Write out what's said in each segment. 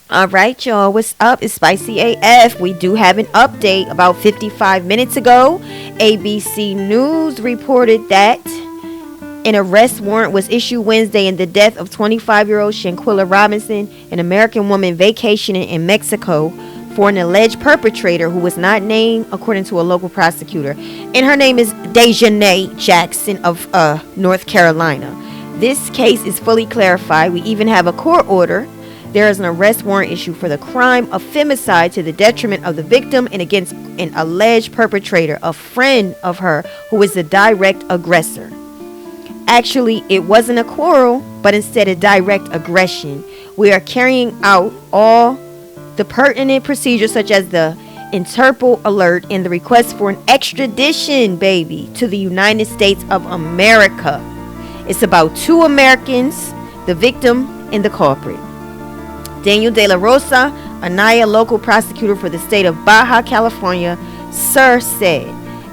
All right, y'all. What's up? It's Spicy AF. We do have an update. About 55 minutes ago, ABC News reported that an arrest warrant was issued Wednesday in the death of 25-year-old Shanquella Robinson, an American woman vacationing in Mexico, for an alleged perpetrator who was not named, according to a local prosecutor. And her name is Daejanae Jackson of North Carolina. This case is fully clarified. We even have a court order. There is an arrest warrant issued for the crime of femicide to the detriment of the victim and against an alleged perpetrator, a friend of her who is the direct aggressor. Actually, it wasn't a quarrel, but instead a direct aggression. We are carrying out all the pertinent procedures such as the Interpol alert and the request for an extradition, baby, to the United States of America. It's about two Americans, the victim and the culprit. Daniel De La Rosa, Anaya local prosecutor for the state of Baja California, said.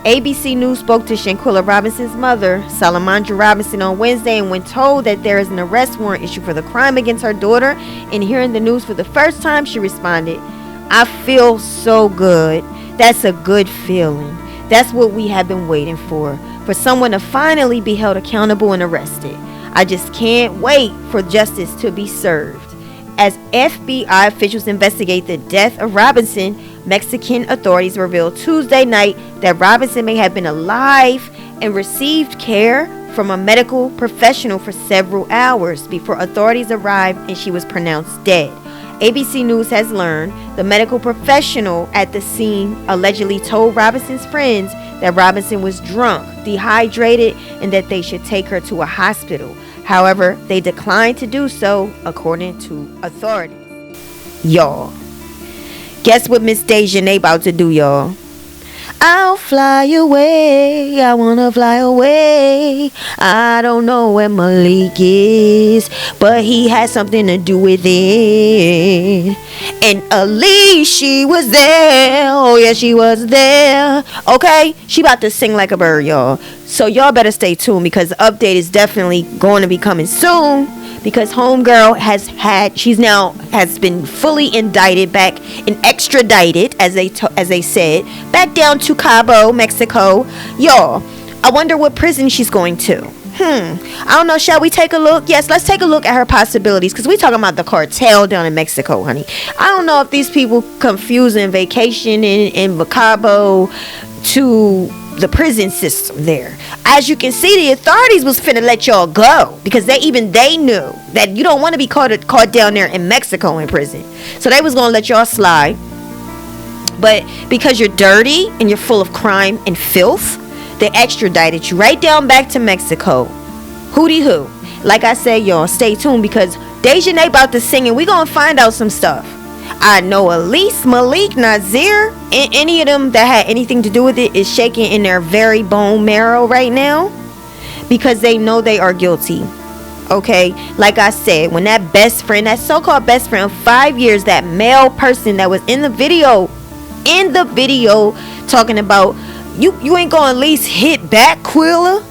ABC News spoke to Shanquella Robinson's mother, Salamandra Robinson, on Wednesday, and when told that there is an arrest warrant issued for the crime against her daughter, and hearing the news for the first time, she responded, "I feel so good. That's a good feeling. That's what we have been waiting for someone to finally be held accountable and arrested. I just can't wait for justice to be served." As FBI officials investigate the death of Robinson, Mexican authorities revealed Tuesday night that Robinson may have been alive and received care from a medical professional for several hours before authorities arrived and she was pronounced dead. ABC News has learned the medical professional at the scene allegedly told Robinson's friends that Robinson was drunk, dehydrated, and that they should take her to a hospital. However, they declined to do so, according to authorities. Y'all, guess what Miss Daejanae about to do, y'all? I'll fly away, I wanna fly away. I don't know where Malik is, but he has something to do with it. And Elise, she was there. Oh yeah, she was there. Okay, she about to sing like a bird, y'all. So y'all better stay tuned, because the update is definitely going to be coming soon. Because homegirl has been fully indicted back and extradited, as they said, back down to Cabo, Mexico. Y'all, I wonder what prison she's going to. I don't know. Shall we take a look? Yes, let's take a look at her possibilities, because we talking about the cartel down in Mexico, honey. I don't know if these people confusing vacation in Cabo to the prison system there. As you can see, the authorities was finna let y'all go, because they knew that you don't want to be caught down there in Mexico in prison. So they was gonna let y'all slide. But because you're dirty and you're full of crime and filth, they extradited you right down back to Mexico. Hootie hoo. Like I said, y'all, stay tuned, because Daejanae about to sing and we gonna find out some stuff. I know Elise, Malik, Nazir, and any of them that had anything to do with it is shaking in their very bone marrow right now, because they know they are guilty. Okay, like I said, when that so-called best friend of 5 years, that male person that was in the video talking about, you ain't gonna at least hit back, Quilla?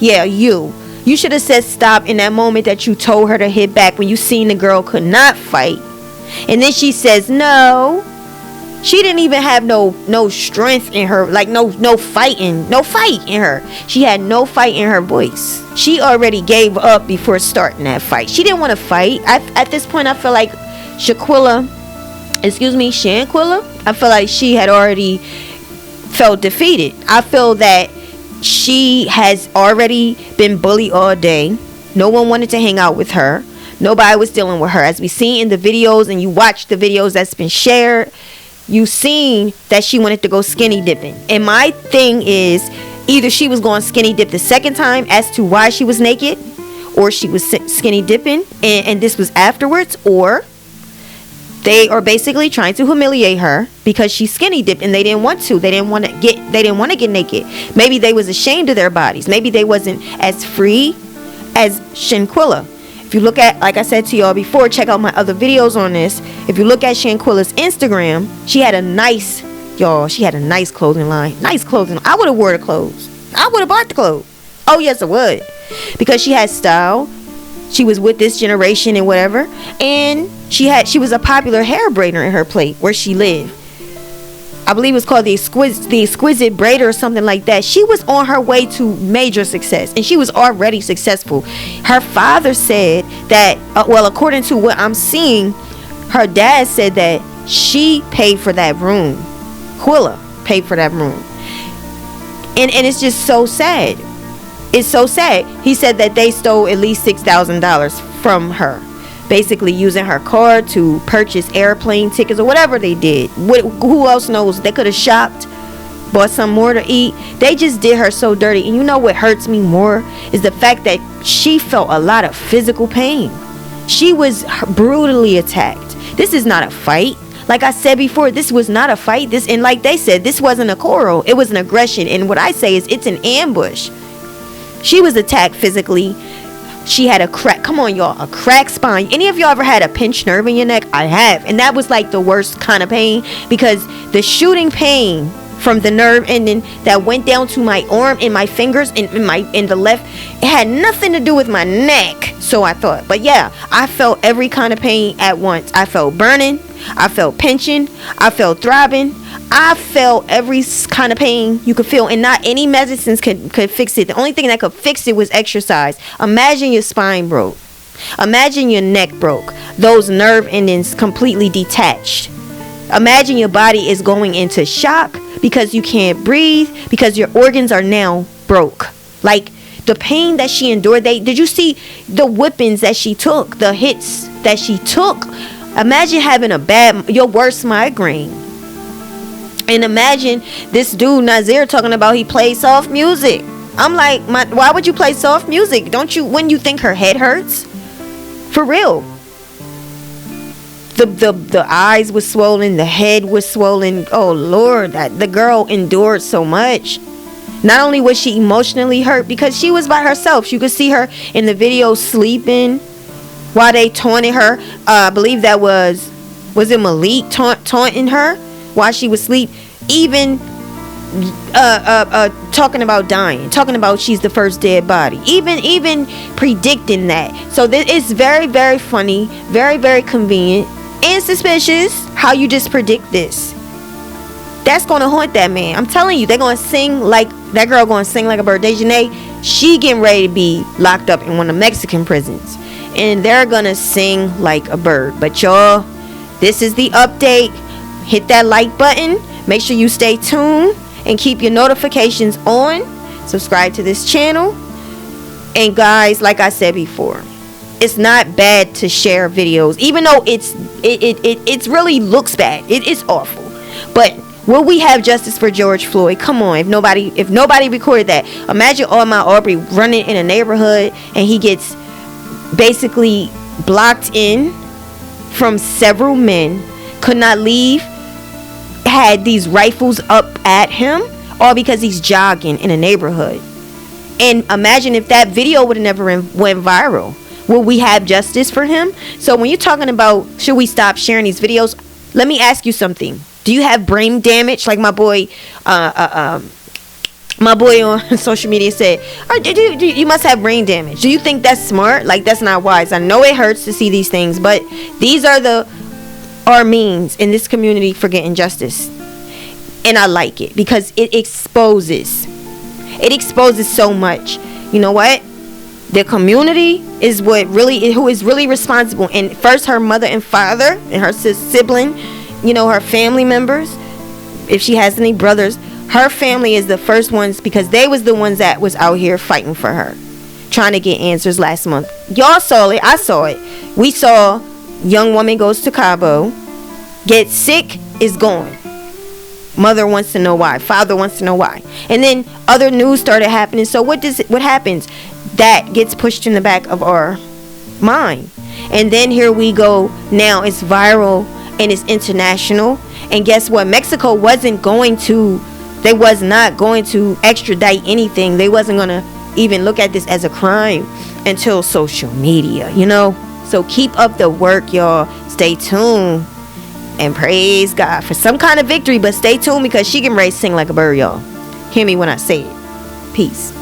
Yeah, you should have said stop in that moment that you told her to hit back, when you seen the girl could not fight. And then she says no. She didn't even have no strength in her, like no fight in her. She had no fight in her voice. She already gave up before starting that fight. She didn't want to fight. At this point, I feel like Shanquella, I feel like she had already felt defeated. I feel that she has already been bullied all day. No one wanted to hang out with her. Nobody was dealing with her. As we seen in the videos, and you watch the videos that's been shared, you seen that she wanted to go skinny dipping. And my thing is, either she was going skinny dip the second time as to why she was naked, or she was skinny dipping and this was afterwards, or they are basically trying to humiliate her because she's skinny dipped and they didn't want to get naked. Maybe they was ashamed of their bodies. Maybe they wasn't as free as Shanquella. If you look at, like I said to y'all before, check out my other videos on this. If you look at Shanquella's Instagram, she had a nice clothing line. Nice clothing. I would have wore the clothes. I would have bought the clothes. Oh yes, I would. Because she had style. She was with this generation and whatever, and she was a popular hair braider in her place where she lived. I believe it was called the Exquisite Braider or something like that. She was on her way to major success, and she was already successful. Her father said that, well, according to what I'm seeing, her dad said that she paid for that room. Quilla paid for that room. And it's just so sad. It's so sad. He said that they stole at least $6,000 from her, basically using her card to purchase airplane tickets or whatever they did. Who else knows? They could have shopped, bought some more to eat. They just did her so dirty. And you know what hurts me more is the fact that she felt a lot of physical pain. She was brutally attacked. This is not a fight. Like I said before, this was not a fight. And like they said, this wasn't a quarrel. It was an aggression. And what I say is it's an ambush. She was attacked physically. She had a crack. Come on, y'all. A cracked spine. Any of y'all ever had a pinched nerve in your neck? I have. And that was like the worst kind of pain, because the shooting pain from the nerve ending that went down to my arm and my fingers in the left, it had nothing to do with my neck. So I thought. But yeah, I felt every kind of pain at once. I felt burning. I felt pinching. I felt throbbing. I felt every kind of pain you could feel, and not any medicines could fix it. The only thing that could fix it was exercise. Imagine your spine broke. Imagine your neck broke. Those nerve endings completely detached. Imagine your body is going into shock because you can't breathe, because your organs are now broke. Like the pain that she endured. Did you see the whippings that she took, the hits that she took? Imagine having your worst migraine. And imagine this dude Nazir talking about he plays soft music. I'm like, why would you play soft music? Don't you, when you think her head hurts? For real. The eyes was swollen, the head was swollen. Oh Lord, the girl endured so much. Not only was she emotionally hurt because she was by herself. You could see her in the video sleeping while they taunted her. I believe that was it Malik taunting her while she was asleep, even talking about dying, talking about she's the first dead body, even predicting that. So this is very, very funny, very, very convenient and suspicious how you just predict this. That's gonna haunt that man. I'm telling you, they're gonna sing like that girl, gonna sing like a bird. Daejanae, she getting ready to be locked up in one of the Mexican prisons, and they're gonna sing like a bird. But y'all, this is the update. Hit that like button. Make sure you stay tuned and keep your notifications on. Subscribe to this channel. And guys, like I said before, it's not bad to share videos, even though it really looks bad. It is awful. But will we have justice for George Floyd? Come on. If nobody recorded that, imagine Ahmaud Arbery running in a neighborhood and he gets basically blocked in from several men, could not leave, had these rifles up at him, all because he's jogging in a neighborhood. And imagine if that video would have never went viral. Will we have justice for him? So when you're talking about should we stop sharing these videos, let me ask you something. Do you have brain damage? Like my boy on social media said, you must have brain damage. Do you think that's smart? Like, that's not wise. I know it hurts to see these things, but these are our means in this community for getting justice. And I like it because it exposes so much. You know what? The community is who is really responsible. And first, her mother and father and her sibling, her family members, if she has any brothers, her family is the first ones, because they was the ones that was out here fighting for her, trying to get answers last month. Y'all saw it. I saw it. We saw young woman goes to Cabo, gets sick, is gone. Mother wants to know why. Father wants to know why. And then other news started happening. So what happens? That gets pushed in the back of our mind. And then here we go. Now it's viral and it's international. And guess what? Mexico was not going to extradite anything. They wasn't going to even look at this as a crime until social media, So keep up the work, y'all. Stay tuned. And praise God for some kind of victory. But stay tuned, because she can ready to sing like a bird, y'all. Hear me when I say it. Peace.